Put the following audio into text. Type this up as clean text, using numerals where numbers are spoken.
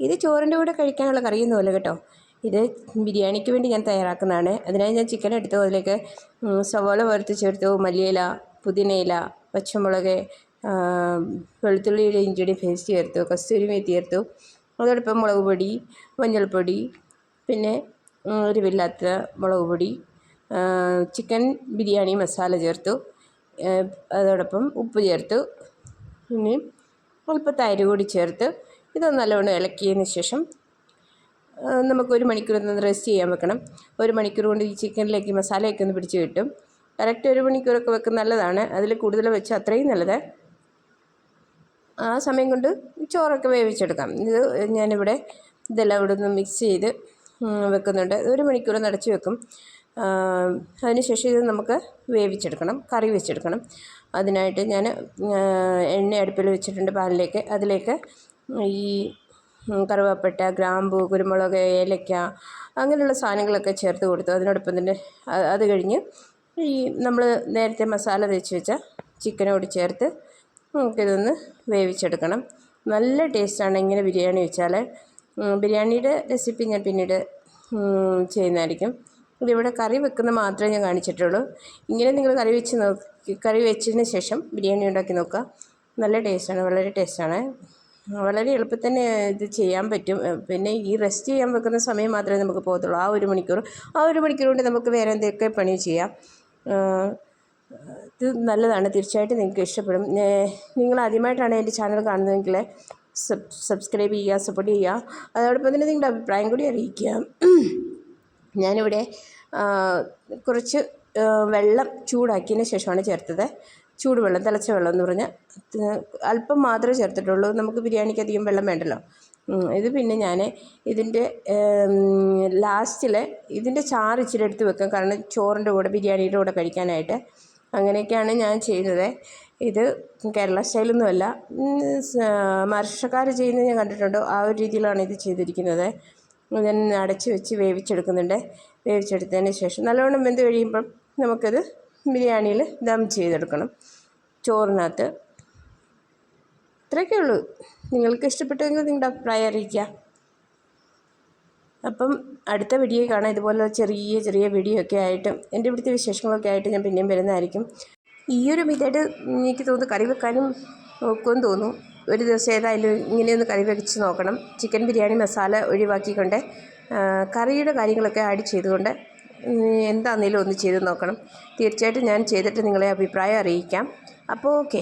ഇത് ചോറിൻ്റെ കൂടെ കഴിക്കാനുള്ള കറിയൊന്നുമല്ല കേട്ടോ. ഇത് ബിരിയാണിക്ക് വേണ്ടി ഞാൻ തയ്യാറാക്കുന്നതാണ്. അതിനായി ഞാൻ ചിക്കൻ എടുത്തു. അതിലേക്ക് സവാള വറുത്ത് ചേർത്തു, മല്ലിയില, പുതിനയില, പച്ചമുളക്, വെളുത്തുള്ളിയുടെ ഇഞ്ചിയുടെ പേസ്റ്റ് ചേർത്തു, കസ്തൂരി മേത്തി ചേർത്തു. അതോടൊപ്പം മുളക് പൊടി, മഞ്ഞൾപ്പൊടി, പിന്നെ എരിവില്ലാത്ത മുളക് പൊടി, ചിക്കൻ ബിരിയാണി മസാല ചേർത്തു. അതോടൊപ്പം ഉപ്പ് ചേർത്തു. പിന്നെ അല്പം തൈര് കൂടി ചേർത്ത് ഇത് നല്ലവണ്ണം ഇളക്കിയതിന് ശേഷം നമുക്ക് 1 മണിക്കൂർ റെസ്റ്റ് ചെയ്യാൻ വെക്കണം. 1 മണിക്കൂർ കൊണ്ട് ഈ ചിക്കനിലേക്ക് മസാലയൊക്കെ ഒന്ന് പിടിച്ച് കിട്ടും. കറക്റ്റ് 1 മണിക്കൂറൊക്കെ വെക്കുന്നത് നല്ലതാണ്. അതിൽ കൂടുതൽ വെച്ചാൽ അത്രയും നല്ലത്. ആ സമയം കൊണ്ട് ചോറൊക്കെ വേവിച്ചെടുക്കാം. ഇത് ഞാനിവിടെ ഇതെല്ലാം ഇവിടെ ഒന്ന് മിക്സ് ചെയ്ത് വെക്കുന്നുണ്ട്. 1 മണിക്കൂർ അടച്ച് വെക്കും. അതിനുശേഷം ഇത് നമുക്ക് വേവിച്ചെടുക്കണം, കറി വെച്ചെടുക്കണം. അതിനായിട്ട് ഞാൻ എണ്ണ അടുപ്പിൽ വെച്ചിട്ടുണ്ട് പാനിലേക്ക്. അതിലേക്ക് ഈ കറുവാപ്പട്ട, ഗ്രാമ്പു, കുരുമുളക്, ഏലക്ക അങ്ങനെയുള്ള സാധനങ്ങളൊക്കെ ചേർത്ത് കൊടുത്തു. അതിനോടൊപ്പം തന്നെ അത് കഴിഞ്ഞ് ഈ നമ്മൾ നേരത്തെ മസാല തേച്ച് വെച്ച ചിക്കനോട് ചേർത്ത് നമുക്കിതൊന്ന് വേവിച്ചെടുക്കണം. നല്ല ടേസ്റ്റാണ് ഇങ്ങനെ ബിരിയാണി വെച്ചാൽ. ബിരിയാണിയുടെ റെസിപ്പി ഞാൻ പിന്നീട് ചെയ്യുന്നതായിരിക്കും. ഇതിവിടെ കറി വെക്കുന്നത് മാത്രമേ ഞാൻ കാണിച്ചിട്ടുള്ളൂ. ഇങ്ങനെ നിങ്ങൾ കറി വെച്ചതിന് ശേഷം ബിരിയാണി ഉണ്ടാക്കി നോക്കുക. നല്ല ടേസ്റ്റാണ്, വളരെ ടേസ്റ്റാണ്. വളരെ എളുപ്പത്തിൽ തന്നെ ഇത് ചെയ്യാൻ പറ്റും. പിന്നെ ഈ റെസ്റ്റ് ചെയ്യാൻ വെക്കുന്ന സമയം മാത്രമേ നമുക്ക് പോകത്തുള്ളൂ. ആ 1 മണിക്കൂർ കൊണ്ട് നമുക്ക് വേറെ എന്തൊക്കെ പണി ചെയ്യാം. ഇത് നല്ലതാണ്, തീർച്ചയായിട്ടും നിങ്ങൾക്ക് ഇഷ്ടപ്പെടും. നിങ്ങൾ ആദ്യമായിട്ടാണ് എൻ്റെ ചാനൽ കാണുന്നതെങ്കിൽ സബ്സ്ക്രൈബ് ചെയ്യുക, സപ്പോർട്ട് ചെയ്യുക. അതോടൊപ്പം തന്നെ നിങ്ങളുടെ അഭിപ്രായം കൂടി അറിയിക്കുക. ഞാനിവിടെ കുറച്ച് വെള്ളം ചൂടാക്കിയതിന് ശേഷമാണ് ചേർത്തത്. ചൂടുവെള്ളം, തിളച്ച വെള്ളം എന്ന് പറഞ്ഞാൽ അല്പം മാത്രമേ ചേർത്തിട്ടുള്ളൂ. നമുക്ക് ബിരിയാണിക്ക് അധികം വെള്ളം വേണ്ടല്ലോ. ഇത് പിന്നെ ഞാൻ ഇതിൻ്റെ ലാസ്റ്റിൽ ഇതിൻ്റെ ചാറ് ഇച്ചിരി എടുത്ത് വെക്കാം, കാരണം ചോറിൻ്റെ കൂടെ ബിരിയാണിയുടെ കൂടെ കഴിക്കാനായിട്ട്. അങ്ങനെയൊക്കെയാണ് ഞാൻ ചെയ്യുന്നത്. ഇത് കേരള സ്റ്റൈലൊന്നുമല്ല, മഹാരാഷ്ട്രക്കാർ ചെയ്യുന്നത് ഞാൻ കണ്ടിട്ടുണ്ട്. ആ ഒരു രീതിയിലാണ് ഇത് ചെയ്തിരിക്കുന്നത്. ഞാൻ അടച്ച് വെച്ച് വേവിച്ചെടുക്കുന്നുണ്ട്. വേവിച്ചെടുത്തതിന് ശേഷം നല്ലവണ്ണം വെന്ത് കഴിയുമ്പം നമുക്കത് ബിരിയാണിയിൽ ദം ചെയ്തെടുക്കണം ചോറിനകത്ത്. ഇത്രയൊക്കെ ഉള്ളൂ. നിങ്ങൾക്ക് ഇഷ്ടപ്പെട്ടെങ്കിൽ നിങ്ങളുടെ അഭിപ്രായം അറിയിക്കുക. അപ്പം അടുത്ത വീഡിയോ കാണാം. ഇതുപോലെ ചെറിയ ചെറിയ വീഡിയോ ഒക്കെ ആയിട്ടും എൻ്റെ ഇവിടുത്തെ വിശേഷങ്ങളൊക്കെ ആയിട്ട് ഞാൻ പിന്നെയും വരുന്നതായിരിക്കും. ഈ ഒരു മെത്തേഡ് എനിക്ക് തോന്നുന്നു കറി വെക്കാനും നോക്കുമെന്ന് തോന്നുന്നു. ഒരു ദിവസം ഏതായാലും ഇങ്ങനെയൊന്ന് കറി വെച്ച് നോക്കണം. ചിക്കൻ ബിരിയാണി മസാല ഒഴിവാക്കിക്കൊണ്ട് കറിയുടെ കാര്യങ്ങളൊക്കെ ആഡ് ചെയ്തുകൊണ്ട് എന്താണെങ്കിലും ഒന്ന് ചെയ്ത് നോക്കണം. തീർച്ചയായിട്ടും ഞാൻ ചെയ്തിട്ട് നിങ്ങളെ അഭിപ്രായം അറിയിക്കാം. അപ്പോൾ ഓക്കെ.